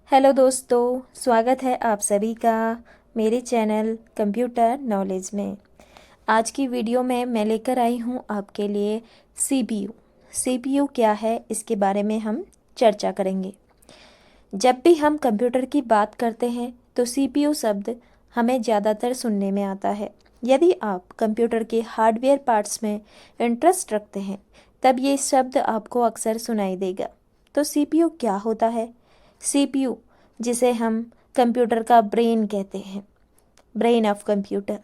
Hello दोस्तों, स्वागत है आप सभी का मेरे चैनल कंप्यूटर नॉलेज में। आज की वीडियो में मैं लेकर आई हूँ आपके लिए सीपीयू। सीपीयू क्या है, इसके बारे में हम चर्चा करेंगे। जब भी हम कंप्यूटर की बात करते हैं तो सीपीयू शब्द हमें ज़्यादातर सुनने में आता है। यदि आप कंप्यूटर के हार्डवेयर पार्ट्स में इंटरेस्ट रखते हैं तब ये शब्द आपको अक्सर सुनाई देगा। तो सीपीयू क्या होता है? सीपीयू, जिसे हम कंप्यूटर का ब्रेन कहते हैं, ब्रेन ऑफ कंप्यूटर,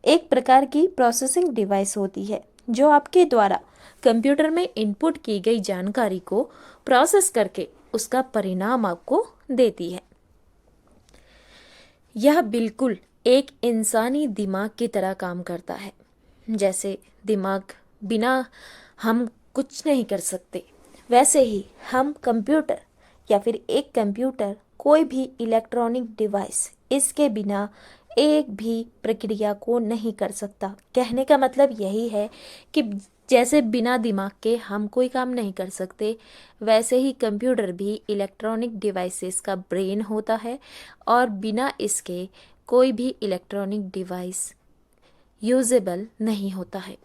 एक प्रकार की प्रोसेसिंग डिवाइस होती है जो आपके द्वारा कंप्यूटर में इनपुट की गई जानकारी को प्रोसेस करके उसका परिणाम आपको देती है। यह बिल्कुल एक इंसानी दिमाग की तरह काम करता है। जैसे दिमाग बिना हम कुछ नहीं कर सकते, वैसे ही हम कंप्यूटर या फिर एक कंप्यूटर कोई भी इलेक्ट्रॉनिक डिवाइस इसके बिना एक भी प्रक्रिया को नहीं कर सकता। कहने का मतलब यही है कि जैसे बिना दिमाग के हम कोई काम नहीं कर सकते, वैसे ही कंप्यूटर भी इलेक्ट्रॉनिक डिवाइसेस का ब्रेन होता है और बिना इसके कोई भी इलेक्ट्रॉनिक डिवाइस यूजेबल नहीं होता है।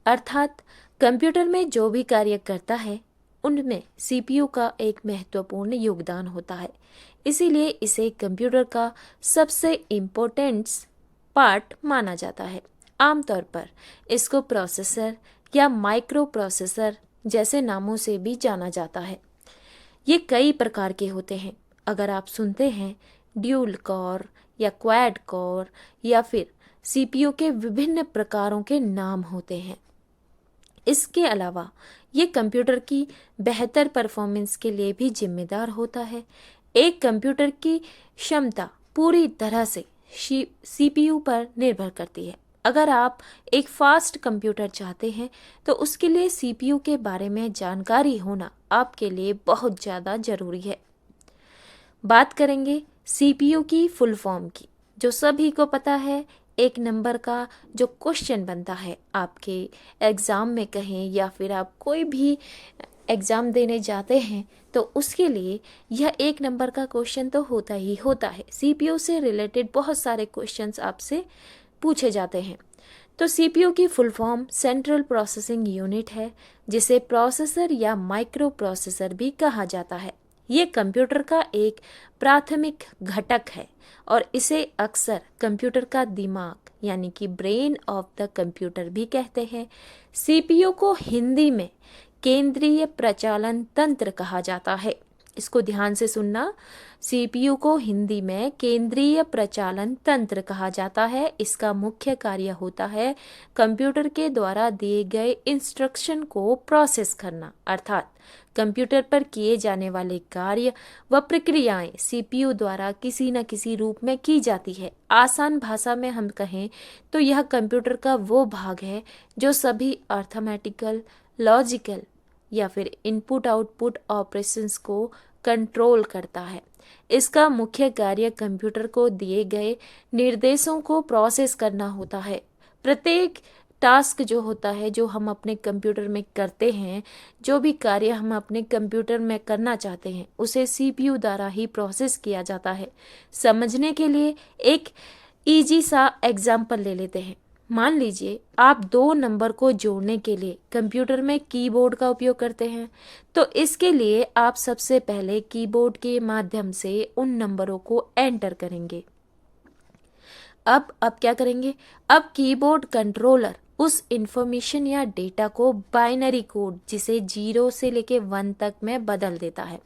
अर्थात कंप्यूटर में जो भी कार्य करता है उनमें सीपीयू का एक महत्वपूर्ण योगदान होता है। इसीलिए इसे कंप्यूटर का सबसे इम्पोर्टेंट पार्ट माना जाता है। आमतौर पर इसको प्रोसेसर या माइक्रो प्रोसेसर जैसे नामों से भी जाना जाता है। ये कई प्रकार के होते हैं। अगर आप सुनते हैं ड्यूल कोर या क्वाड कोर या फिर सीपीयू के विभिन्न प्रकारों के नाम होते हैं। इसके अलावा ये कंप्यूटर की बेहतर परफॉर्मेंस के लिए भी जिम्मेदार होता है। एक कंप्यूटर की क्षमता पूरी तरह से सीपीयू पर निर्भर करती है। अगर आप एक फास्ट कंप्यूटर चाहते हैं तो उसके लिए सीपीयू के बारे में जानकारी होना आपके लिए बहुत ज़्यादा ज़रूरी है। बात करेंगे सीपीयू की फुल फॉर्म की, जो सभी को पता है। एक नंबर का जो क्वेश्चन बनता है आपके एग्ज़ाम में कहें या फिर आप कोई भी एग्ज़ाम देने जाते हैं तो उसके लिए यह एक नंबर का क्वेश्चन तो होता ही होता है। सीपीयू से रिलेटेड बहुत सारे क्वेश्चंस आपसे पूछे जाते हैं। तो सीपीयू की full form central processing unit है, जिसे प्रोसेसर या माइक्रो प्रोसेसर भी कहा जाता है। ये कंप्यूटर का एक प्राथमिक घटक है और इसे अक्सर कंप्यूटर का दिमाग यानी कि ब्रेन ऑफ द कंप्यूटर भी कहते हैं। सीपीयू को हिंदी में केंद्रीय प्रचालन तंत्र कहा जाता है। इसको ध्यान से सुनना। सीपीयू को हिंदी में केंद्रीय प्रचालन तंत्र कहा जाता है। इसका मुख्य कार्य होता है कंप्यूटर के द्वारा दिए गए इंस्ट्रक्शन को प्रोसेस करना। अर्थात कंप्यूटर पर किए जाने वाले कार्य व प्रक्रियाएं सीपीयू द्वारा किसी न किसी रूप में की जाती है। आसान भाषा में हम कहें तो यह कंप्यूटर का वो भाग है जो सभी अर्थमेटिकल, लॉजिकल या फिर इनपुट आउटपुट ऑपरेशंस को कंट्रोल करता है। इसका मुख्य कार्य कंप्यूटर को दिए गए निर्देशों को प्रोसेस करना होता है। प्रत्येक टास्क जो होता है, जो हम अपने कंप्यूटर में करते हैं, जो भी कार्य हम अपने कंप्यूटर में करना चाहते हैं, उसे सीपीयू द्वारा ही प्रोसेस किया जाता है। समझने के लिए एक इजी सा एग्जाम्पल ले लेते हैं। मान लीजिए आप दो नंबर को जोड़ने के लिए कंप्यूटर में कीबोर्ड का उपयोग करते हैं, तो इसके लिए आप सबसे पहले कीबोर्ड के माध्यम से उन नंबरों को एंटर करेंगे। अब क्या करेंगे? अब कीबोर्ड कंट्रोलर उस इंफॉर्मेशन या डेटा को बाइनरी कोड, जिसे 0 से लेके 1 तक में बदल देता है।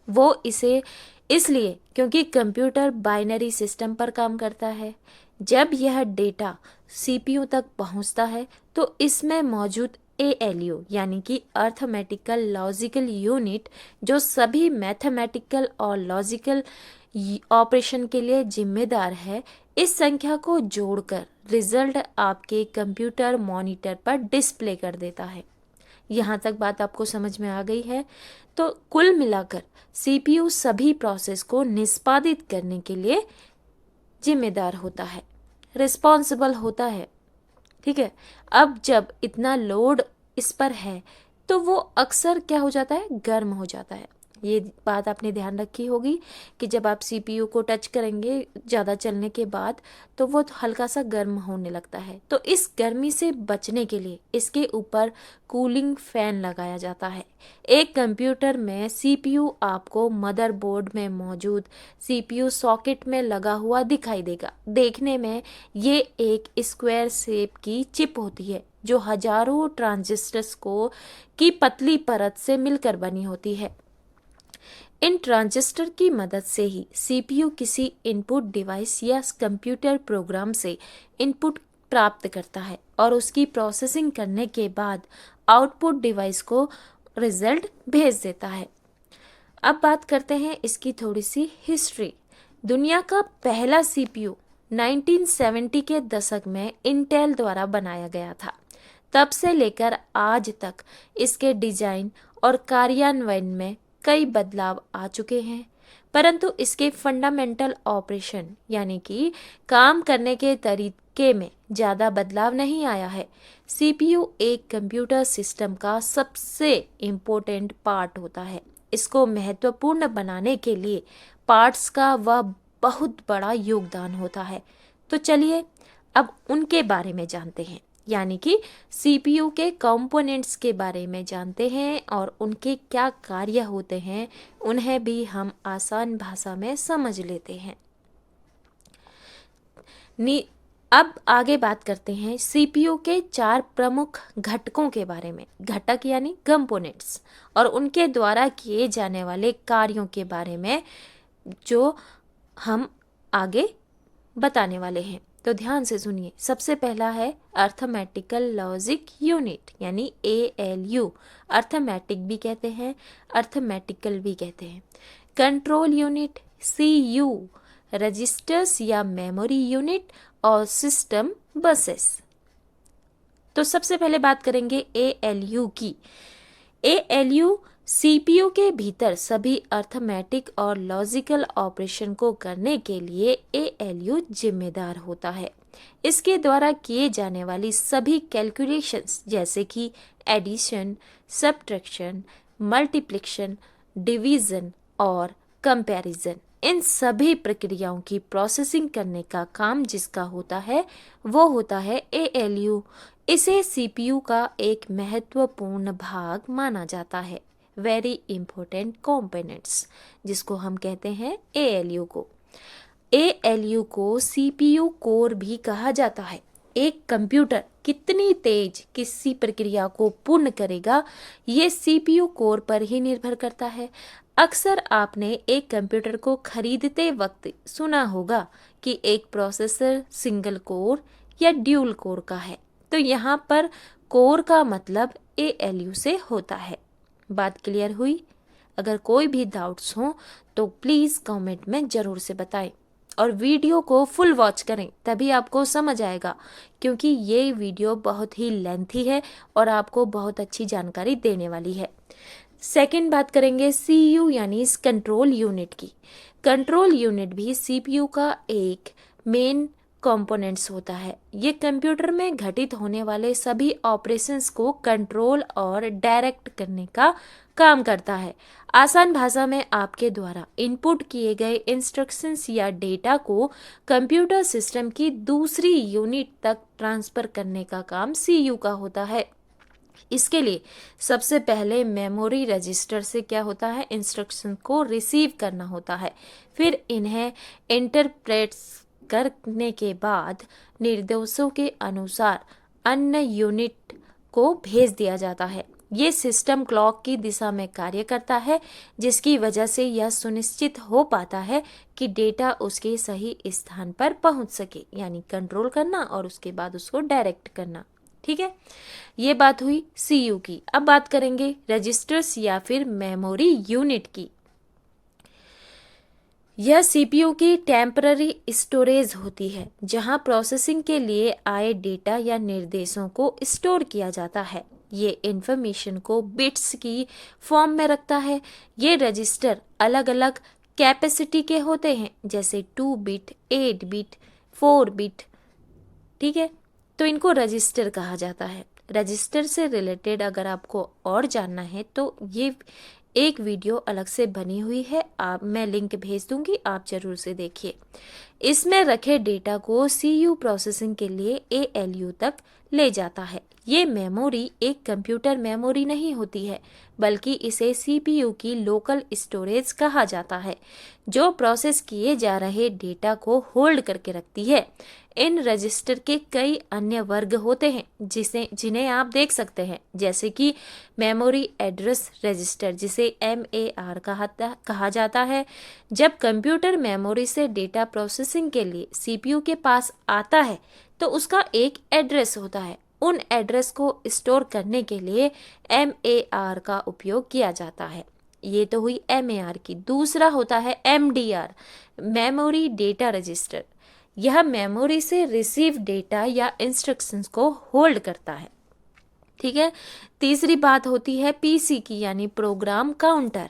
वो इसे इसलिए क्योंकि कंप्यूटर बाइनरी सिस्टम पर काम करता है। जब यह डेटा सीपीयू तक पहुंचता है तो इसमें मौजूद एएलयू यानी कि अर्थमेटिकल लॉजिकल यूनिट, जो सभी मैथमेटिकल और लॉजिकल ऑपरेशन के लिए जिम्मेदार है, इस संख्या को जोड़कर रिजल्ट आपके कंप्यूटर मॉनिटर पर डिस्प्ले कर देता है। यहाँ तक बात आपको समझ में आ गई है? तो कुल मिलाकर सीपीयू सभी प्रोसेस को निष्पादित करने के लिए जिम्मेदार होता है, रिस्पॉन्सिबल होता है। ठीक है। अब जब इतना लोड इस पर है तो वो अक्सर क्या हो जाता है? गर्म हो जाता है। ये बात आपने ध्यान रखी होगी कि जब आप सीपीयू को टच करेंगे ज़्यादा चलने के बाद तो वो हल्का सा गर्म होने लगता है। तो इस गर्मी से बचने के लिए इसके ऊपर कूलिंग फैन लगाया जाता है। एक कंप्यूटर में सीपीयू आपको मदरबोर्ड में मौजूद सीपीयू सॉकेट में लगा हुआ दिखाई देगा। देखने में ये एक स्क्वायर शेप की चिप होती है जो हजारों ट्रांजिस्टर्स को की पतली परत से मिलकर बनी होती है। इन ट्रांजिस्टर की मदद से ही सीपीयू किसी इनपुट डिवाइस या कंप्यूटर प्रोग्राम से इनपुट प्राप्त करता है और उसकी प्रोसेसिंग करने के बाद आउटपुट डिवाइस को रिजल्ट भेज देता है। अब बात करते हैं इसकी थोड़ी सी हिस्ट्री। दुनिया का पहला सीपीयू 1970 के दशक में इंटेल द्वारा बनाया गया था। तब से लेकर आज तक इसके डिजाइन और कार्यान्वयन में कई बदलाव आ चुके हैं, परंतु इसके फंडामेंटल ऑपरेशन यानी कि काम करने के तरीके में ज़्यादा बदलाव नहीं आया है। सीपीयू एक कंप्यूटर सिस्टम का सबसे इम्पोर्टेंट पार्ट होता है। इसको महत्वपूर्ण बनाने के लिए पार्ट्स का वह बहुत बड़ा योगदान होता है। तो चलिए अब उनके बारे में जानते हैं, यानी कि सीपीयू के कंपोनेंट्स के बारे में जानते हैं और उनके क्या कार्य होते हैं, उन्हें भी हम आसान भाषा में समझ लेते हैं। अब आगे बात करते हैं सीपीयू के 4 प्रमुख घटकों के बारे में। घटक यानी कंपोनेंट्स, और उनके द्वारा किए जाने वाले कार्यों के बारे में जो हम आगे बताने वाले हैं। तो ध्यान से सुनिए। सबसे पहला है अर्थमेटिकल लॉजिक यूनिट यानी ALU। अर्थमेटिक भी कहते हैं, अर्थमेटिकल भी कहते हैं। कंट्रोल यूनिट CU, रजिस्टर्स या मेमोरी यूनिट और सिस्टम बसेस। तो सबसे पहले बात करेंगे ALU की। ALU सीपीयू के भीतर सभी अर्थमेटिक और लॉजिकल ऑपरेशन को करने के लिए ALU जिम्मेदार होता है। इसके द्वारा किए जाने वाली सभी कैलकुलेशंस जैसे कि एडिशन, सब्ट्रैक्शन, मल्टीप्लिकेशन, डिवीजन और कंपैरिजन, इन सभी प्रक्रियाओं की प्रोसेसिंग करने का काम जिसका होता है वो होता है ALU। इसे सीपीयू का एक महत्वपूर्ण भाग माना जाता है, वेरी इंपॉर्टेंट कंपोनेंट्स, जिसको हम कहते हैं ALU को। ALU को सीपीयू कोर भी कहा जाता है। एक कंप्यूटर कितनी तेज किसी प्रक्रिया को पूर्ण करेगा ये सीपीयू कोर पर ही निर्भर करता है। अक्सर आपने एक कंप्यूटर को खरीदते वक्त सुना होगा कि एक प्रोसेसर सिंगल कोर या ड्यूल कोर का है। तो यहाँ पर कोर का मतलब ALU से होता है। बात क्लियर हुई? अगर कोई भी डाउट्स हो तो प्लीज़ कमेंट में ज़रूर से बताएं और वीडियो को फुल वॉच करें, तभी आपको समझ आएगा, क्योंकि ये वीडियो बहुत ही लेंथी है और आपको बहुत अच्छी जानकारी देने वाली है। सेकंड बात करेंगे CU यानी कंट्रोल यूनिट की। कंट्रोल यूनिट भी सीपीयू का एक मेन कंपोनेंट्स होता है। ये कंप्यूटर में घटित होने वाले सभी ऑपरेशंस को कंट्रोल और डायरेक्ट करने का काम करता है। आसान भाषा में आपके द्वारा इनपुट किए गए इंस्ट्रक्शंस या डेटा को कंप्यूटर सिस्टम की दूसरी यूनिट तक ट्रांसफर करने का काम CU का होता है। इसके लिए सबसे पहले मेमोरी रजिस्टर से क्या होता है, इंस्ट्रक्शन को रिसीव करना होता है। फिर इन्हें इंटरप्रेट्स करने के बाद निर्देशों के अनुसार अन्य यूनिट को भेज दिया जाता है। ये सिस्टम क्लॉक की दिशा में कार्य करता है, जिसकी वजह से यह सुनिश्चित हो पाता है कि डेटा उसके सही स्थान पर पहुंच सके, यानी कंट्रोल करना और उसके बाद उसको डायरेक्ट करना। ठीक है, ये बात हुई CU की। अब बात करेंगे रजिस्टर्स या फिर मेमोरी यूनिट की। यह सीपीयू की टेम्पररी स्टोरेज होती है, जहां प्रोसेसिंग के लिए आए डेटा या निर्देशों को स्टोर किया जाता है। ये इंफॉर्मेशन को बिट्स की फॉर्म में रखता है। ये रजिस्टर अलग अलग कैपेसिटी के होते हैं, जैसे 2 बिट, 8 बिट, 4 बिट। ठीक है, तो इनको रजिस्टर कहा जाता है। रजिस्टर से रिलेटेड अगर आपको और जानना है तो ये एक वीडियो अलग से बनी हुई है, मैं लिंक भेज दूंगी, आप जरूर से देखिए। इसमें रखे डेटा को सीयू प्रोसेसिंग के लिए एएलयू तक ले जाता है। ये मेमोरी एक कंप्यूटर मेमोरी नहीं होती है, बल्कि इसे सीपीयू की लोकल स्टोरेज कहा जाता है, जो प्रोसेस किए जा रहे डेटा को होल्ड करके रखती है। इन रजिस्टर के कई अन्य वर्ग होते हैं जिन्हें आप देख सकते हैं, जैसे कि मेमोरी एड्रेस रजिस्टर, जिसे MAR कहा जाता है। जब कंप्यूटर मेमोरी से डेटा प्रोसेसिंग के लिए सीपीयू के पास आता है तो उसका एक एड्रेस होता है। उन एड्रेस को स्टोर करने के लिए MAR का उपयोग किया जाता है। ये तो हुई MAR की। दूसरा होता है MDR, मेमोरी डेटा रजिस्टर। यह मेमोरी से रिसीव डेटा या इंस्ट्रक्शंस को होल्ड करता है। ठीक है। तीसरी बात होती है पीसी की, यानी प्रोग्राम काउंटर।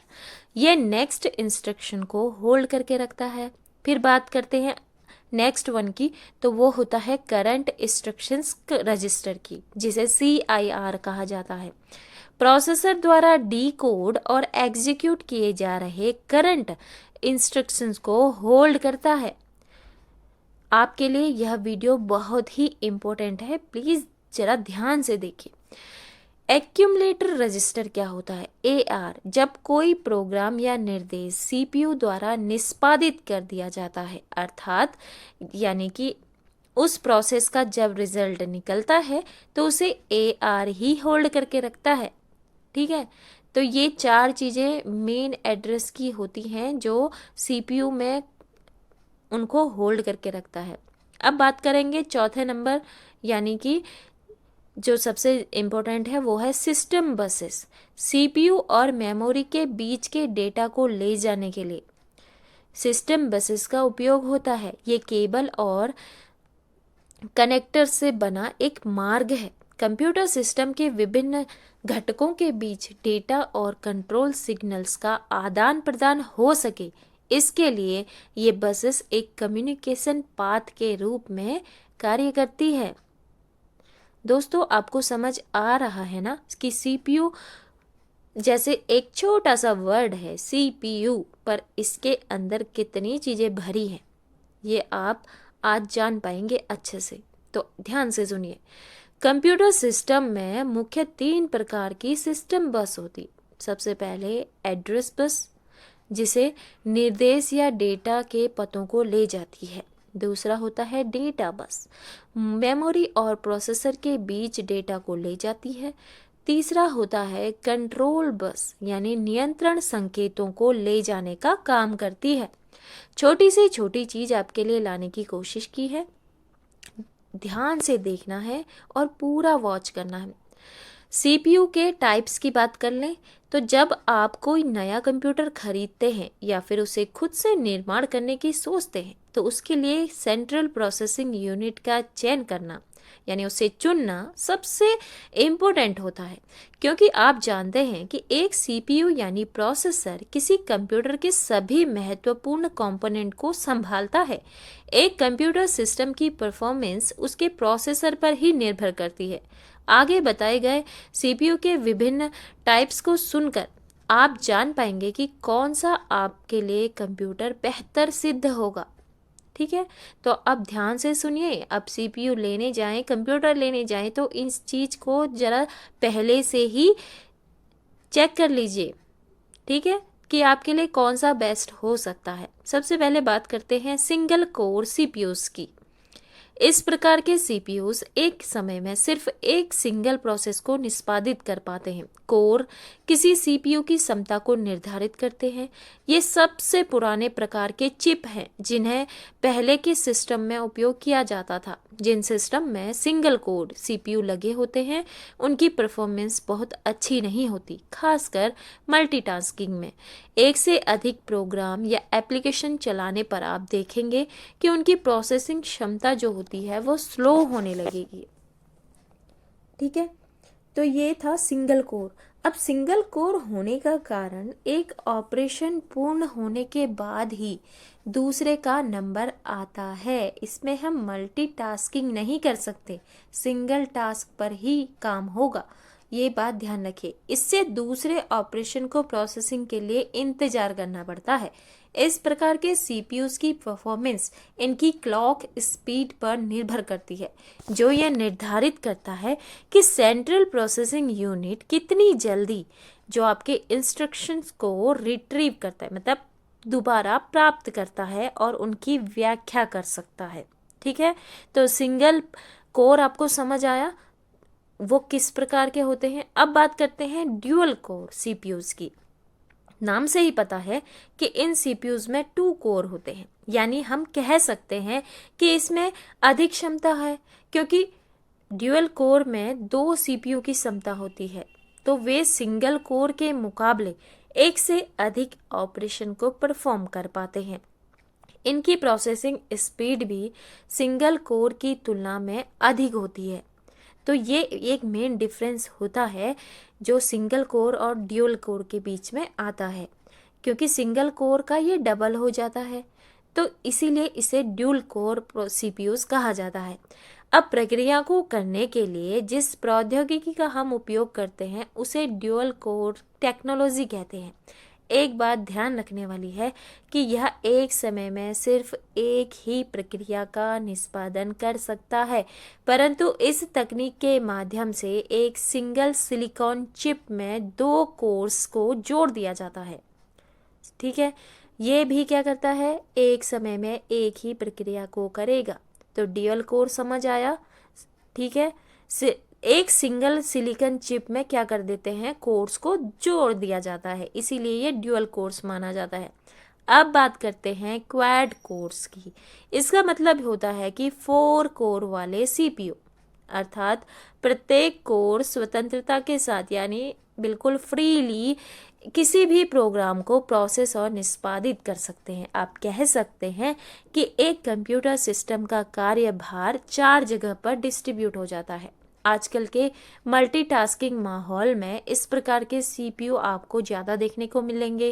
ये नेक्स्ट इंस्ट्रक्शन को होल्ड करके रखता है। फिर बात करते हैं नेक्स्ट वन की, तो वो होता है करंट इंस्ट्रक्शंस रजिस्टर की, जिसे CIR कहा जाता है। प्रोसेसर द्वारा डीकोड और एग्जीक्यूट किए जा रहे करंट इंस्ट्रक्शंस को होल्ड करता है। आपके लिए यह वीडियो बहुत ही इम्पोर्टेंट है, प्लीज जरा ध्यान से देखिए। एक्यूमुलेटर रजिस्टर क्या होता है? AR, जब कोई प्रोग्राम या निर्देश सीपीयू द्वारा निष्पादित कर दिया जाता है, अर्थात यानी कि उस प्रोसेस का जब रिजल्ट निकलता है तो उसे AR ही होल्ड करके रखता है। ठीक है। तो ये 4 चीज़ें मेन एड्रेस की होती हैं जो सीपीयू में उनको होल्ड करके रखता है। अब बात करेंगे चौथे नंबर, यानी कि जो सबसे इम्पोर्टेंट है वो है सिस्टम बसेस। सीपीयू और मेमोरी के बीच के डेटा को ले जाने के लिए सिस्टम बसेस का उपयोग होता है। ये केबल और कनेक्टर से बना एक मार्ग है। कंप्यूटर सिस्टम के विभिन्न घटकों के बीच डेटा और कंट्रोल सिग्नल्स का आदान प्रदान हो सके, इसके लिए ये बसेस एक कम्युनिकेशन पाथ के रूप में कार्य करती है। दोस्तों, आपको समझ आ रहा है ना कि सीपीयू जैसे एक छोटा सा वर्ड है सीपीयू, पर इसके अंदर कितनी चीज़ें भरी हैं ये आप आज जान पाएंगे अच्छे से। तो ध्यान से सुनिए। कंप्यूटर सिस्टम में मुख्य 3 प्रकार की सिस्टम बस होती। सबसे पहले एड्रेस बस, जिसे निर्देश या डेटा के पतों को ले जाती है। दूसरा होता है डेटा बस, मेमोरी और प्रोसेसर के बीच डेटा को ले जाती है। तीसरा होता है कंट्रोल बस, यानी नियंत्रण संकेतों को ले जाने का काम करती है। छोटी से छोटी चीज आपके लिए लाने की कोशिश की है, ध्यान से देखना है और पूरा वॉच करना है। सीपीयू के टाइप्स की बात कर लें तो जब आप कोई नया कंप्यूटर खरीदते हैं या फिर उसे खुद से निर्माण करने की सोचते हैं तो उसके लिए सेंट्रल प्रोसेसिंग यूनिट का चयन करना, यानी उसे चुनना सबसे इम्पोर्टेंट होता है, क्योंकि आप जानते हैं कि एक सीपीयू यानी प्रोसेसर किसी कंप्यूटर के सभी महत्वपूर्ण कंपोनेंट को संभालता है। एक कंप्यूटर सिस्टम की परफॉर्मेंस उसके प्रोसेसर पर ही निर्भर करती है। आगे बताए गए सीपीयू के विभिन्न टाइप्स को सुनकर आप जान पाएंगे कि कौन सा आपके लिए कंप्यूटर बेहतर सिद्ध होगा। ठीक है, तो अब ध्यान से सुनिए। अब सीपीयू लेने जाएं, कंप्यूटर लेने जाएं तो इस चीज़ को ज़रा पहले से ही चेक कर लीजिए, ठीक है, कि आपके लिए कौन सा बेस्ट हो सकता है। सबसे पहले बात करते हैं सिंगल कोर सीपीयूज़ की। इस प्रकार के सीपीयूज़ एक समय में सिर्फ एक सिंगल प्रोसेस को निष्पादित कर पाते हैं। कोर किसी सीपीयू की क्षमता को निर्धारित करते हैं। ये सबसे पुराने प्रकार के चिप हैं जिन्हें पहले के सिस्टम में उपयोग किया जाता था। जिन सिस्टम में सिंगल कोर सीपीयू लगे होते हैं उनकी परफॉर्मेंस बहुत अच्छी नहीं होती, खासकर मल्टीटास्किंग में। एक से अधिक प्रोग्राम या एप्लीकेशन चलाने पर आप देखेंगे कि उनकी प्रोसेसिंग क्षमता जो होती है वो स्लो होने लगेगी। ठीक है, तो ये था सिंगल कोर। अब सिंगल कोर होने का कारण एक ऑपरेशन पूर्ण होने के बाद ही दूसरे का नंबर आता है। इसमें हम मल्टीटास्किंग नहीं कर सकते, सिंगल टास्क पर ही काम होगा। ये बात ध्यान रखिए। इससे दूसरे ऑपरेशन को प्रोसेसिंग के लिए इंतजार करना पड़ता है। इस प्रकार के सीपीयूज की परफॉर्मेंस इनकी क्लॉक स्पीड पर निर्भर करती है, जो यह निर्धारित करता है कि सेंट्रल प्रोसेसिंग यूनिट कितनी जल्दी जो आपके इंस्ट्रक्शंस को रिट्रीव करता है, मतलब दोबारा प्राप्त करता है और उनकी व्याख्या कर सकता है। ठीक है, तो सिंगल कोर आपको समझ आया वो किस प्रकार के होते हैं। अब बात करते हैं ड्यूअल कोर सीपीयूज की। नाम से ही पता है कि इन सीपीयूज में 2 कोर होते हैं, यानी हम कह सकते हैं कि इसमें अधिक क्षमता है, क्योंकि ड्यूअल कोर में 2 सीपीयू की क्षमता होती है, तो वे सिंगल कोर के मुकाबले एक से अधिक ऑपरेशन को परफॉर्म कर पाते हैं। इनकी प्रोसेसिंग स्पीड भी सिंगल कोर की तुलना में अधिक होती है। तो ये एक मेन डिफरेंस होता है जो सिंगल कोर और ड्यूअल कोर के बीच में आता है, क्योंकि सिंगल कोर का ये डबल हो जाता है, तो इसीलिए इसे ड्यूअल कोर सीपीयूज कहा जाता है। अब प्रक्रिया को करने के लिए जिस प्रौद्योगिकी का हम उपयोग करते हैं उसे ड्यूअल कोर टेक्नोलॉजी कहते हैं। एक बात ध्यान रखने वाली है कि यह एक समय में सिर्फ एक ही प्रक्रिया का निष्पादन कर सकता है, परंतु इस तकनीक के माध्यम से एक सिंगल सिलिकॉन चिप में 2 कोर्स को जोड़ दिया जाता है। ठीक है, ये भी क्या करता है, एक समय में एक ही प्रक्रिया को करेगा। तो ड्यूअल कोर समझ आया। ठीक है, एक सिंगल सिलिकॉन चिप में क्या कर देते हैं, कोर्स को जोड़ दिया जाता है, इसीलिए ये ड्यूअल कोर्स माना जाता है। अब बात करते हैं क्वाड कोर्स की। इसका मतलब होता है कि 4 कोर वाले सीपीयू, अर्थात प्रत्येक कोर स्वतंत्रता के साथ यानी बिल्कुल फ्रीली किसी भी प्रोग्राम को प्रोसेस और निष्पादित कर सकते हैं। आप कह सकते हैं कि एक कंप्यूटर सिस्टम का कार्यभार 4 जगह पर डिस्ट्रीब्यूट हो जाता है। आजकल के मल्टीटास्किंग माहौल में इस प्रकार के सीपीयू आपको ज़्यादा देखने को मिलेंगे,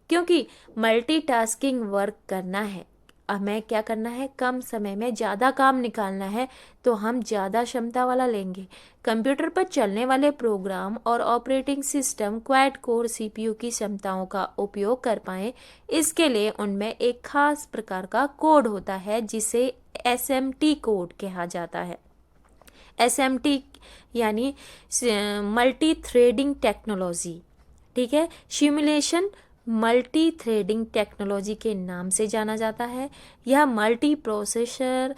क्योंकि मल्टीटास्किंग वर्क करना है, हमें क्या करना है, कम समय में ज़्यादा काम निकालना है, तो हम ज़्यादा क्षमता वाला लेंगे। कंप्यूटर पर चलने वाले प्रोग्राम और operating system quad core CPU की क्षमताओं का उपयोग कर पाएँ, इसके लिए उनमें एक खास प्रकार का कोड होता है जिसे एसएमटी कोड कहा जाता है। एसएमटी यानी मल्टी थ्रेडिंग टेक्नोलॉजी। ठीक है, सिमुलेशन मल्टी थ्रेडिंग टेक्नोलॉजी के नाम से जाना जाता है। यह मल्टी प्रोसेसर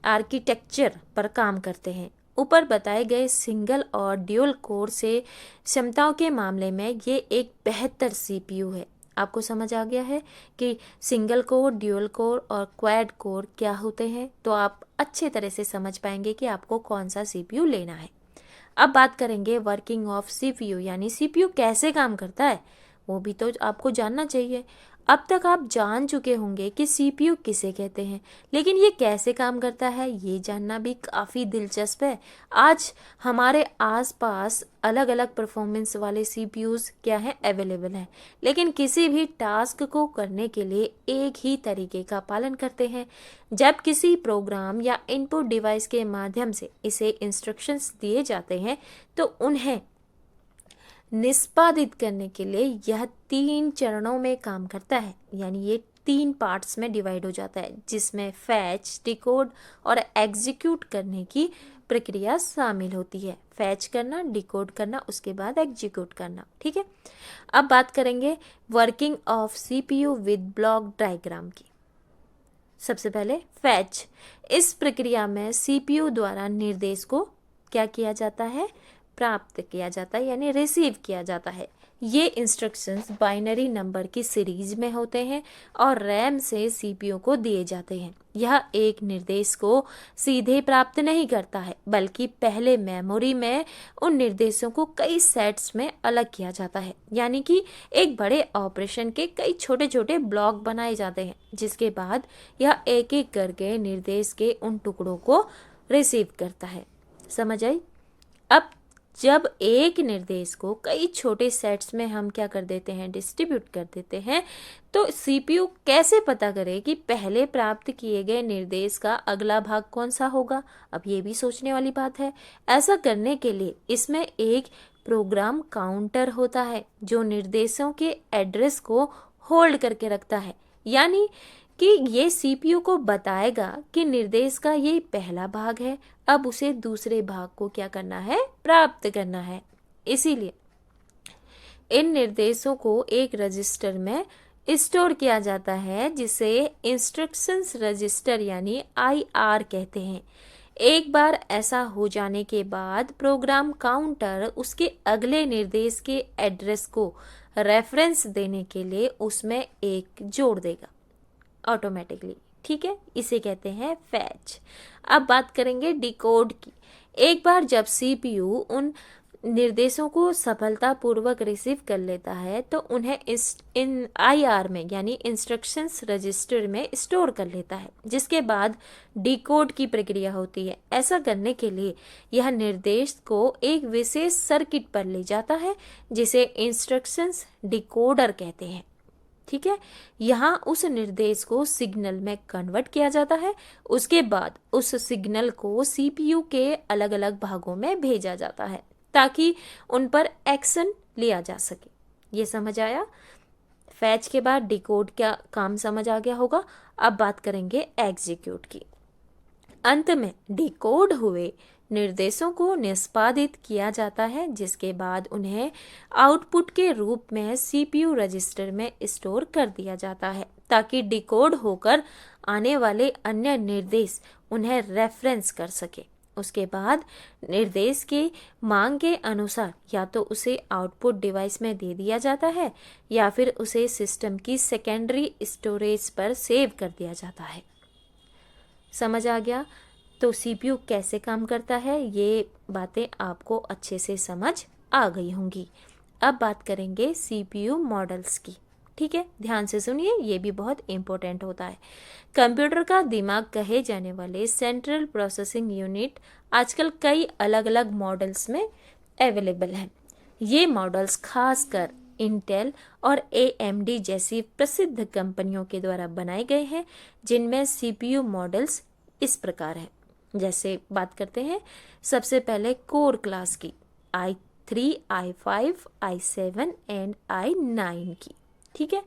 आर्किटेक्चर पर काम करते हैं। ऊपर बताए गए सिंगल और ड्यूअल कोर से क्षमताओं के मामले में ये एक बेहतर सीपीयू है। आपको समझ आ गया है कि सिंगल कोर, ड्यूअल कोर और क्वाड कोर क्या होते हैं, तो आप अच्छे तरह से समझ पाएंगे कि आपको कौन सा सीपीयू लेना है। अब बात करेंगे वर्किंग ऑफ सीपीयू, यानी सीपीयू कैसे काम करता है, वो भी तो आपको जानना चाहिए। अब तक आप जान चुके होंगे कि सीपीयू किसे कहते हैं, लेकिन ये कैसे काम करता है ये जानना भी काफ़ी दिलचस्प है। आज हमारे आसपास अलग अलग परफॉर्मेंस वाले सीपीयूज क्या हैं, अवेलेबल हैं, लेकिन किसी भी टास्क को करने के लिए एक ही तरीके का पालन करते हैं। जब किसी प्रोग्राम या इनपुट डिवाइस के माध्यम से इसे इंस्ट्रक्शंस दिए जाते हैं तो उन्हें निष्पादित करने के लिए यह 3 चरणों में काम करता है, यानी ये 3 पार्ट्स में डिवाइड हो जाता है, जिसमें फैच, डिकोड और एग्जीक्यूट करने की प्रक्रिया शामिल होती है। फैच करना, डिकोड करना, उसके बाद एग्जीक्यूट करना। ठीक है, अब बात करेंगे working of CPU with block diagram की। सबसे पहले फैच। इस प्रक्रिया में सीपीयू द्वारा निर्देश को क्या किया जाता है, प्राप्त किया जाता है, यानी रिसीव किया जाता है। ये इंस्ट्रक्शंस बाइनरी नंबर की सीरीज में होते हैं और रैम से सीपीयू को दिए जाते हैं। यह एक निर्देश को सीधे प्राप्त नहीं करता है, बल्कि पहले मेमोरी में उन निर्देशों को कई सेट्स में अलग किया जाता है, यानी कि एक बड़े ऑपरेशन के कई छोटे छोटे ब्लॉक बनाए जाते हैं, जिसके बाद यह एक एक करके निर्देश के उन टुकड़ों को रिसीव करता है। समझ आई? अब जब एक निर्देश को कई छोटे सेट्स में हम क्या कर देते हैं, डिस्ट्रीब्यूट कर देते हैं, तो सीपीयू कैसे पता करे कि पहले प्राप्त किए गए निर्देश का अगला भाग कौन सा होगा? अब ये भी सोचने वाली बात है। ऐसा करने के लिए इसमें एक प्रोग्राम काउंटर होता है जो निर्देशों के एड्रेस को होल्ड करके रखता है, यानी कि ये सीपीयू को बताएगा कि निर्देश का ये पहला भाग है, अब उसे दूसरे भाग को क्या करना है, प्राप्त करना है। इसीलिए इन निर्देशों को एक रजिस्टर में स्टोर किया जाता है जिसे इंस्ट्रक्शंस रजिस्टर यानी आईआर कहते हैं। एक बार ऐसा हो जाने के बाद प्रोग्राम काउंटर उसके अगले निर्देश के एड्रेस को रेफरेंस देने के लिए उसमें एक जोड़ देगा ऑटोमेटिकली। ठीक है, इसे कहते हैं फैच। अब बात करेंगे डिकोड की। एक बार जब सीपीयू उन निर्देशों को सफलतापूर्वक रिसीव कर लेता है तो उन्हें इन आईआर में यानी इंस्ट्रक्शंस रजिस्टर में स्टोर कर लेता है, जिसके बाद डिकोड की प्रक्रिया होती है। ऐसा करने के लिए यह निर्देश को एक विशेष सर्किट पर ले जाता है जिसे इंस्ट्रक्शंस डिकोडर कहते हैं। ठीक है, यहाँ उस निर्देश को सिग्नल में कन्वर्ट किया जाता है। उसके बाद उस सिग्नल को सीपीयू के अलग अलग भागों में भेजा जाता है ताकि उन पर एक्शन लिया जा सके। ये समझ आया? फैच के बाद डिकोड का काम समझ आ गया होगा। अब बात करेंगे एग्जीक्यूट की। अंत में डिकोड हुए निर्देशों को निष्पादित किया जाता है, जिसके बाद उन्हें आउटपुट के रूप में सीपीयू रजिस्टर में स्टोर कर दिया जाता है ताकि डिकोड होकर आने वाले अन्य निर्देश उन्हें रेफरेंस कर सके। उसके बाद निर्देश के मांग के अनुसार या तो उसे आउटपुट डिवाइस में दे दिया जाता है या फिर उसे सिस्टम की सेकेंडरी स्टोरेज पर सेव कर दिया जाता है। समझ आ गया? तो सीपीयू कैसे काम करता है ये बातें आपको अच्छे से समझ आ गई होंगी। अब बात करेंगे सीपीयू मॉडल्स की। ठीक है, ध्यान से सुनिए, ये भी बहुत इंपॉर्टेंट होता है। कंप्यूटर का दिमाग कहे जाने वाले सेंट्रल प्रोसेसिंग यूनिट आजकल कई अलग अलग मॉडल्स में अवेलेबल हैं। ये मॉडल्स खासकर इंटेल और एएमडी जैसी प्रसिद्ध कंपनियों के द्वारा बनाए गए हैं, जिनमें सीपीयू मॉडल्स इस प्रकार हैं। जैसे बात करते हैं सबसे पहले कोर क्लास की, i3, i5, i7 and i9 की। ठीक है,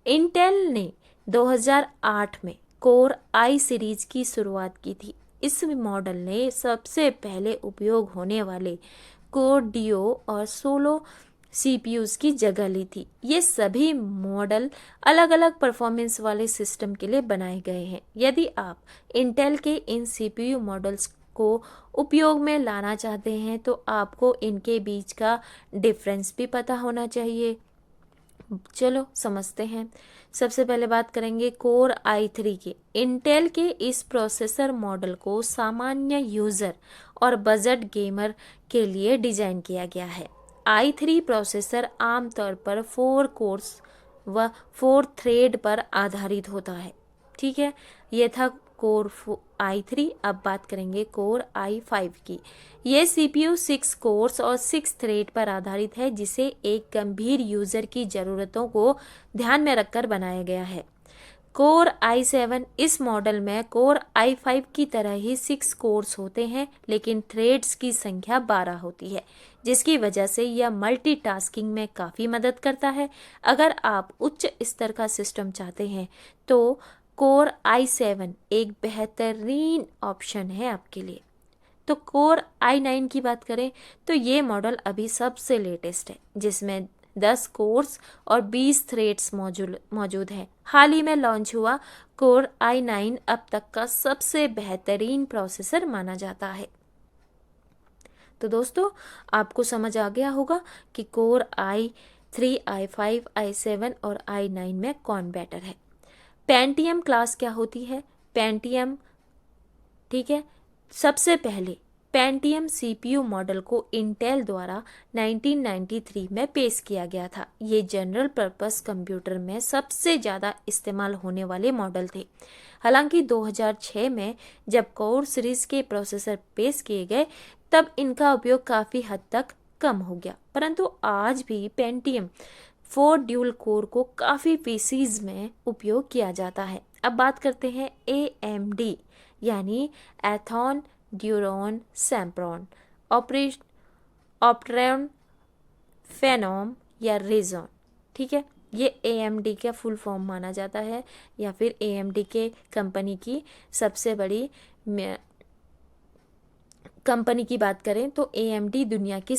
इंटेल ने 2008 में कोर i सीरीज की शुरुआत की थी। इस मॉडल ने सबसे पहले उपयोग होने वाले कोर डियो और सोलो सीपीयूज की जगह ली थी। ये सभी मॉडल अलग अलग परफॉर्मेंस वाले सिस्टम के लिए बनाए गए हैं। यदि आप इंटेल के इन सीपीयू मॉडल्स को उपयोग में लाना चाहते हैं तो आपको इनके बीच का डिफरेंस भी पता होना चाहिए। चलो समझते हैं। सबसे पहले बात करेंगे कोर i3 की। इंटेल के इस प्रोसेसर मॉडल को सामान्य यूजर और बजट गेमर के लिए डिजाइन किया गया है। i3 प्रोसेसर आमतौर पर 4 कोर्स व 4 थ्रेड पर आधारित होता है। ठीक है, ये था कोर i3। अब बात करेंगे कोर i5 की। ये सीपीयू 6 कोर्स और 6 थ्रेड पर आधारित है, जिसे एक गंभीर यूजर की ज़रूरतों को ध्यान में रखकर बनाया गया है। कोर i7 इस मॉडल में कोर i5 की तरह ही 6 कोर्स होते हैं, लेकिन थ्रेड्स की संख्या 12 होती है, जिसकी वजह से यह मल्टीटास्किंग में काफ़ी मदद करता है। अगर आप उच्च स्तर का सिस्टम चाहते हैं तो कोर i7 एक बेहतरीन ऑप्शन है आपके लिए। तो कोर i9 की बात करें तो ये मॉडल अभी सबसे लेटेस्ट है, जिसमें 10 कोर्स और 20 थ्रेड्स मौजूद हैं। हाल ही में लॉन्च हुआ कोर i9 अब तक का सबसे बेहतरीन प्रोसेसर माना जाता है। तो दोस्तों, आपको समझ आ गया होगा कि कोर i3, i5, i7 और i9 में कौन बेटर है। पेंटियम क्लास क्या होती है? पेंटियम, ठीक है, सबसे पहले पेंटियम सीपीयू मॉडल को इंटेल द्वारा 1993 में पेश किया गया था। ये जनरल पर्पस कंप्यूटर में सबसे ज़्यादा इस्तेमाल होने वाले मॉडल थे। हालांकि 2006 में जब कोर सीरीज के प्रोसेसर पेश किए गए तब इनका उपयोग काफ़ी हद तक कम हो गया, परंतु आज भी पेंटियम 4 ड्यूल कोर को काफ़ी पीसीज में उपयोग किया जाता है। अब बात करते हैं AMD यानी एथॉन ड्यूरॉन सैम्प्रॉन ऑप्टेरॉन फेनोम या रेजॉन। ठीक है, ये AMD का फुल फॉर्म माना जाता है, या फिर AMD के कंपनी की सबसे बड़ी कंपनी की बात करें तो AMD दुनिया की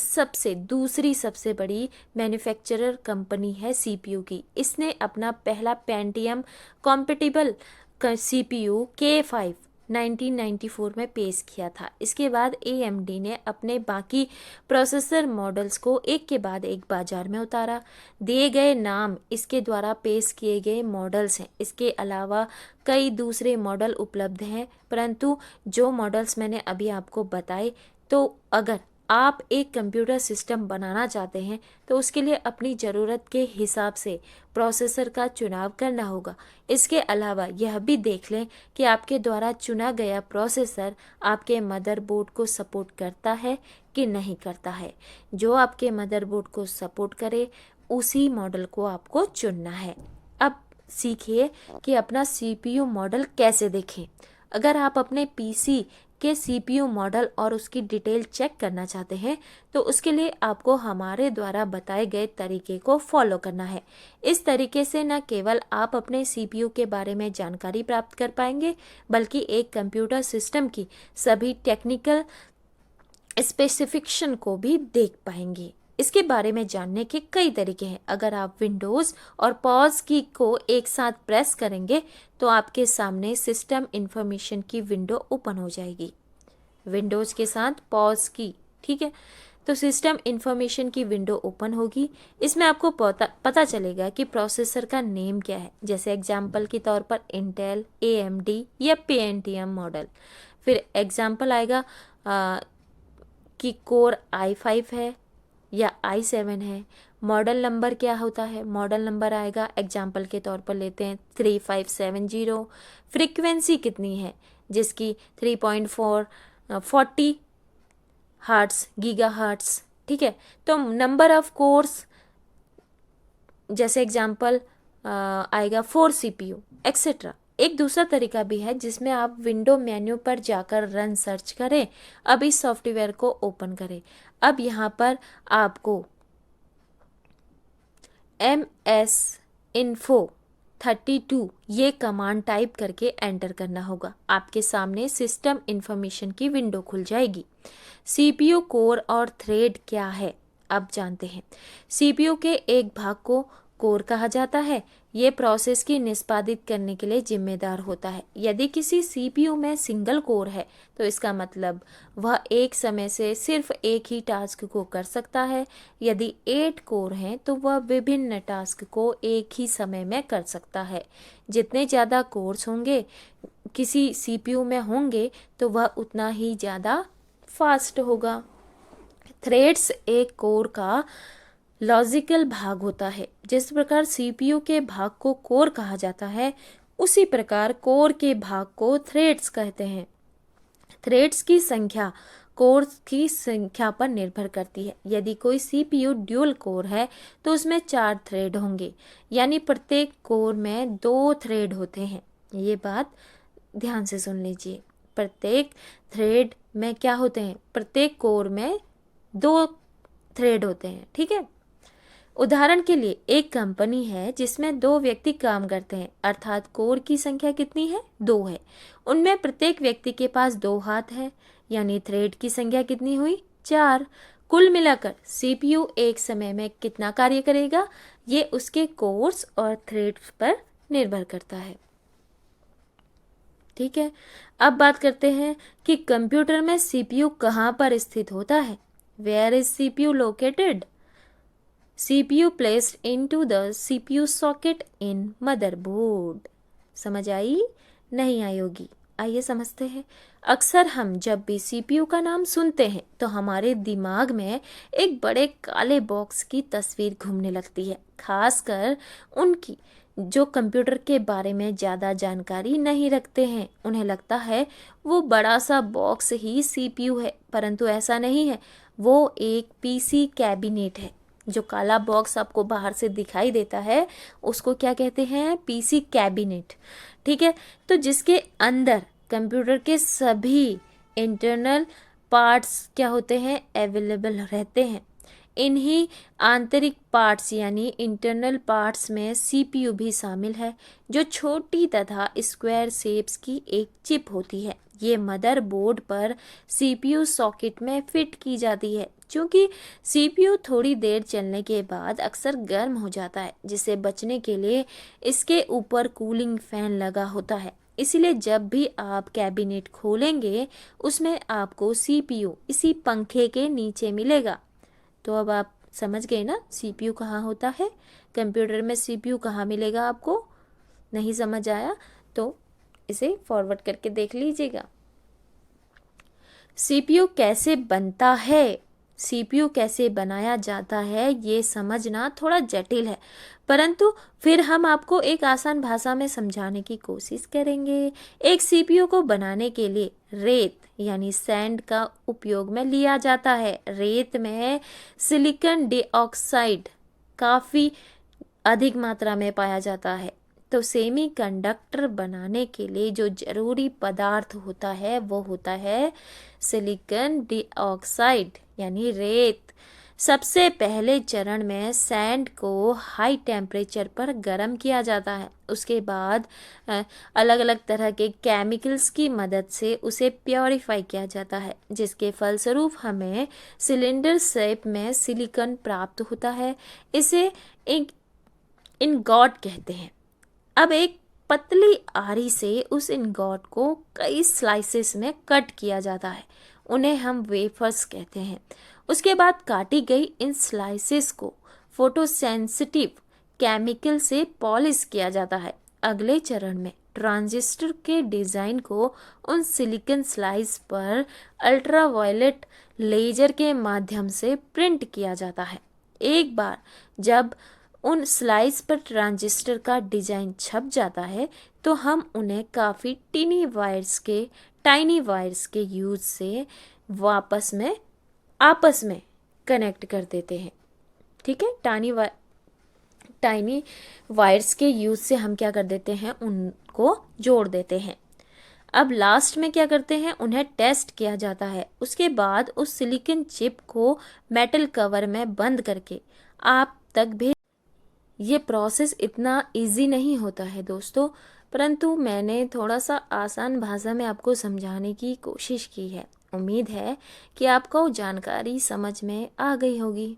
दूसरी सबसे बड़ी मैन्युफैक्चरर कंपनी है CPU की। इसने अपना पहला पेंटियम कॉम्पेटिबल CPU K5 1994 में पेश किया था। इसके बाद AMD ने अपने बाकी प्रोसेसर मॉडल्स को एक के बाद एक बाजार में उतारा। दिए गए नाम इसके द्वारा पेश किए गए मॉडल्स हैं। इसके अलावा कई दूसरे मॉडल उपलब्ध हैं, परंतु जो मॉडल्स मैंने अभी आपको बताए, तो अगर आप एक कंप्यूटर सिस्टम बनाना चाहते हैं तो उसके लिए अपनी ज़रूरत के हिसाब से प्रोसेसर का चुनाव करना होगा। इसके अलावा यह भी देख लें कि आपके द्वारा चुना गया प्रोसेसर आपके मदरबोर्ड को सपोर्ट करता है कि नहीं करता है। जो आपके मदरबोर्ड को सपोर्ट करे उसी मॉडल को आपको चुनना है। अब सीखिए कि अपना CPU मॉडल कैसे देखें। अगर आप अपने PC के CPU मॉडल और उसकी डिटेल चेक करना चाहते हैं तो उसके लिए आपको हमारे द्वारा बताए गए तरीके को फॉलो करना है। इस तरीके से न केवल आप अपने CPU के बारे में जानकारी प्राप्त कर पाएंगे, बल्कि एक कंप्यूटर सिस्टम की सभी टेक्निकल स्पेसिफिकेशन को भी देख पाएंगे। इसके बारे में जानने के कई तरीके हैं। अगर आप विंडोज़ और पॉज की को एक साथ प्रेस करेंगे तो आपके सामने सिस्टम इंफॉर्मेशन की विंडो ओपन हो जाएगी। विंडोज़ के साथ पॉज की, ठीक है, तो सिस्टम इंफॉर्मेशन की विंडो ओपन होगी। इसमें आपको पता चलेगा कि प्रोसेसर का नेम क्या है, जैसे एग्जाम्पल के तौर पर इंटेल, AMD या पेंटियम मॉडल। फिर एग्जाम्पल आएगा कि कोर i5 है या i7 है। मॉडल नंबर क्या होता है, मॉडल नंबर आएगा, एग्जाम्पल के तौर पर लेते हैं 3570। फ्रीक्वेंसी कितनी है, जिसकी 3.40 हर्ट्स गीगा हर्ट्स। ठीक है, तो नंबर ऑफ कोर्स जैसे एग्जाम्पल आएगा 4 CPU एक्सेट्रा। एक दूसरा तरीका भी है जिसमें आप विंडो मेन्यू पर जाकर रन सर्च करें। अब इस सॉफ्टवेयर को ओपन करें। अब यहाँ पर आपको MS info 32 ये कमांड टाइप करके एंटर करना होगा। आपके सामने सिस्टम इंफॉर्मेशन की विंडो खुल जाएगी। CPU कोर और थ्रेड क्या है अब जानते हैं। CPU के एक भाग को कोर कहा जाता है। ये प्रोसेस की निष्पादित करने के लिए जिम्मेदार होता है। यदि किसी CPU में सिंगल कोर है तो इसका मतलब वह एक समय से सिर्फ एक ही टास्क को कर सकता है। यदि 8 कोर हैं तो वह विभिन्न टास्क को एक ही समय में कर सकता है। जितने ज़्यादा कोर्स होंगे किसी CPU में होंगे तो वह उतना ही ज़्यादा फास्ट होगा। थ्रेड्स एक कोर का लॉजिकल भाग होता है। जिस प्रकार CPU के भाग को कोर कहा जाता है, उसी प्रकार कोर के भाग को थ्रेड्स कहते हैं। थ्रेड्स की संख्या कोर की संख्या पर निर्भर करती है। यदि कोई CPU ड्यूल कोर है तो उसमें 4 थ्रेड होंगे, यानी प्रत्येक कोर में 2 थ्रेड होते हैं। ये बात ध्यान से सुन लीजिए। प्रत्येक थ्रेड में क्या होते हैं, प्रत्येक कोर में 2 थ्रेड होते हैं। ठीक है, उदाहरण के लिए एक कंपनी है जिसमें 2 व्यक्ति काम करते हैं, अर्थात कोर की संख्या कितनी है, 2 है। उनमें प्रत्येक व्यक्ति के पास 2 हाथ है, यानी थ्रेड की संख्या कितनी हुई, 4। कुल मिलाकर CPU एक समय में कितना कार्य करेगा, ये उसके कोर्स और थ्रेड्स पर निर्भर करता है। ठीक है, अब बात करते हैं कि कंप्यूटर में CPU कहाँ पर स्थित होता है। Where is CPU located? CPU placed into the CPU socket in motherboard। समझ आई? नहीं आई होगी, आइए समझते हैं। अक्सर हम जब भी CPU का नाम सुनते हैं तो हमारे दिमाग में एक बड़े काले बॉक्स की तस्वीर घूमने लगती है, खासकर उनकी जो कंप्यूटर के बारे में ज़्यादा जानकारी नहीं रखते हैं, उन्हें लगता है वो बड़ा सा बॉक्स ही सीपीयू है, परंतु ऐसा नहीं है। वो एक पीसी कैबिनेट है। जो काला बॉक्स आपको बाहर से दिखाई देता है उसको क्या कहते हैं? PC cabinet. ठीक है, तो जिसके अंदर कंप्यूटर के सभी इंटरनल पार्ट्स क्या होते हैं? अवेलेबल रहते हैं। इन्हीं आंतरिक पार्ट्स यानी इंटरनल पार्ट्स में सीपीयू भी शामिल है, जो छोटी तथा स्क्वायर शेप्स की एक चिप होती है। ये मदरबोर्ड पर सीपीयू सॉकेट में फिट की जाती है। क्योंकि सीपीयू थोड़ी देर चलने के बाद अक्सर गर्म हो जाता है, जिसे बचने के लिए इसके ऊपर कूलिंग फैन लगा होता है। इसलिए जब भी आप कैबिनेट खोलेंगे उसमें आपको सीपीयू इसी पंखे के नीचे मिलेगा। तो अब आप समझ गए ना सीपीयू कहाँ होता है, कंप्यूटर में सीपीयू कहाँ मिलेगा आपको? नहीं समझ आया तो इसे फॉरवर्ड करके देख लीजिएगा। सीपीयू कैसे बनता है, सीपीयू कैसे बनाया जाता है, ये समझना थोड़ा जटिल है, परंतु फिर हम आपको एक आसान भाषा में समझाने की कोशिश करेंगे। एक सीपीयू को बनाने के लिए रेत यानी सैंड का उपयोग में लिया जाता है। रेत में सिलिकॉन डाइऑक्साइड काफ़ी अधिक मात्रा में पाया जाता है। तो सेमीकंडक्टर बनाने के लिए जो जरूरी पदार्थ होता है वो होता है सिलिकॉन डाइऑक्साइड यानी रेत। सबसे पहले चरण में सैंड को हाई टेम्परेचर पर गर्म किया जाता है। उसके बाद अलग अलग तरह के केमिकल्स की मदद से उसे प्योरीफाई किया जाता है, जिसके फलस्वरूप हमें सिलेंडर शेप में सिलिकॉन प्राप्त होता है। इसे एक इनगॉट कहते हैं। अब एक पतली आरी से उस इनगॉट को कई स्लाइसेस में कट किया जाता है, उन्हें हम वेफर्स कहते हैं। उसके बाद काटी गई इन स्लाइसेस को फोटोसेंसिटिव केमिकल से पॉलिश किया जाता है। अगले चरण में ट्रांजिस्टर के डिज़ाइन को उन सिलिकॉन स्लाइस पर अल्ट्रावायलेट लेजर के माध्यम से प्रिंट किया जाता है। एक बार जब उन स्लाइस पर ट्रांजिस्टर का डिज़ाइन छप जाता है तो हम उन्हें काफ़ी टाइनी वायर्स के यूज से आपस में कनेक्ट कर देते हैं। ठीक है, टाइनी वायर्स के यूज से हम क्या कर देते हैं? उनको जोड़ देते हैं। अब लास्ट में क्या करते हैं? उन्हें टेस्ट किया जाता है। उसके बाद उस सिलिकॉन चिप को मेटल कवर में बंद करके आप तक भेज। ये प्रोसेस इतना इजी नहीं होता है दोस्तों, परंतु मैंने थोड़ा सा आसान भाषा में आपको समझाने की कोशिश की है। उम्मीद है कि आपको जानकारी समझ में आ गई होगी।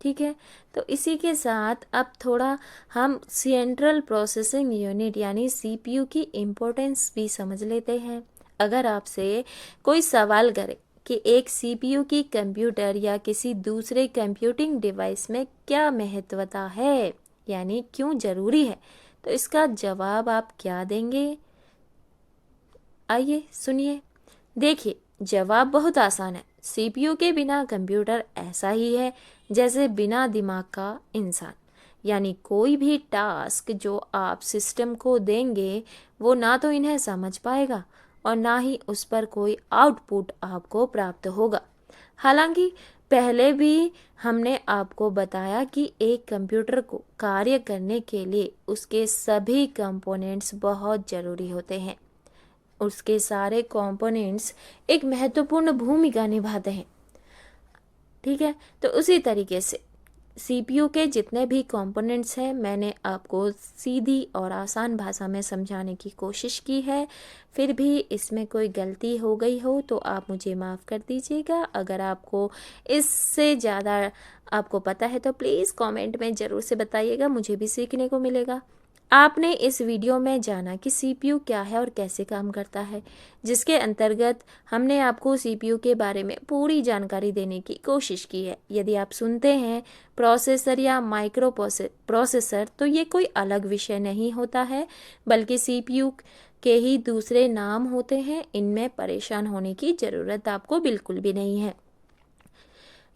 ठीक है, तो इसी के साथ अब थोड़ा हम सेंट्रल प्रोसेसिंग यूनिट यानी सीपीयू की इम्पोर्टेंस भी समझ लेते हैं। अगर आपसे कोई सवाल करे कि एक सीपीयू की कंप्यूटर या किसी दूसरे कंप्यूटिंग डिवाइस में क्या महत्वता है यानी क्यों ज़रूरी है, तो इसका जवाब आप क्या देंगे? आइए सुनिए। देखिए, जवाब बहुत आसान है। सीपीयू के बिना कंप्यूटर ऐसा ही है जैसे बिना दिमाग का इंसान। यानी कोई भी टास्क जो आप सिस्टम को देंगे वो ना तो इन्हें समझ पाएगा और ना ही उस पर कोई आउटपुट आपको प्राप्त होगा। हालांकि पहले भी हमने आपको बताया कि एक कंप्यूटर को कार्य करने के लिए उसके सभी कंपोनेंट्स बहुत ज़रूरी होते हैं। उसके सारे कंपोनेंट्स एक महत्वपूर्ण भूमिका निभाते हैं। ठीक है, तो उसी तरीके से सीपीयू के जितने भी कंपोनेंट्स हैं मैंने आपको सीधी और आसान भाषा में समझाने की कोशिश की है। फिर भी इसमें कोई गलती हो गई हो तो आप मुझे माफ़ कर दीजिएगा। अगर आपको इससे ज़्यादा आपको पता है तो प्लीज़ कमेंट में ज़रूर से बताइएगा, मुझे भी सीखने को मिलेगा। आपने इस वीडियो में जाना कि सीपीयू क्या है और कैसे काम करता है, जिसके अंतर्गत हमने आपको सीपीयू के बारे में पूरी जानकारी देने की कोशिश की है। यदि आप सुनते हैं प्रोसेसर या माइक्रो प्रोसेसर तो ये कोई अलग विषय नहीं होता है, बल्कि सीपीयू के ही दूसरे नाम होते हैं। इनमें परेशान होने की ज़रूरत आपको बिल्कुल भी नहीं है।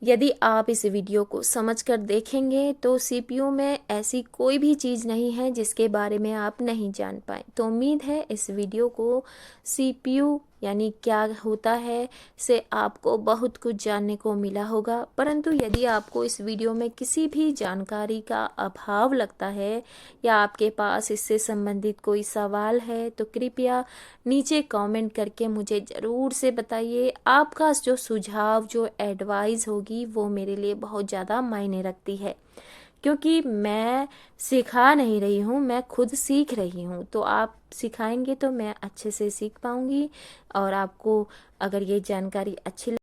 यदि आप इस वीडियो को समझकर देखेंगे तो सीपीयू में ऐसी कोई भी चीज़ नहीं है जिसके बारे में आप नहीं जान पाए। तो उम्मीद है इस वीडियो को सीपीयू यानी क्या होता है से आपको बहुत कुछ जानने को मिला होगा। परंतु यदि आपको इस वीडियो में किसी भी जानकारी का अभाव लगता है या आपके पास इससे संबंधित कोई सवाल है तो कृपया नीचे कमेंट करके मुझे ज़रूर से बताइए। आपका जो सुझाव जो एडवाइस होगी वो मेरे लिए बहुत ज़्यादा मायने रखती है, क्योंकि मैं सिखा नहीं रही हूँ, मैं खुद सीख रही हूँ। तो आप सिखाएंगे तो मैं अच्छे से सीख पाऊँगी। और आपको अगर ये जानकारी अच्छी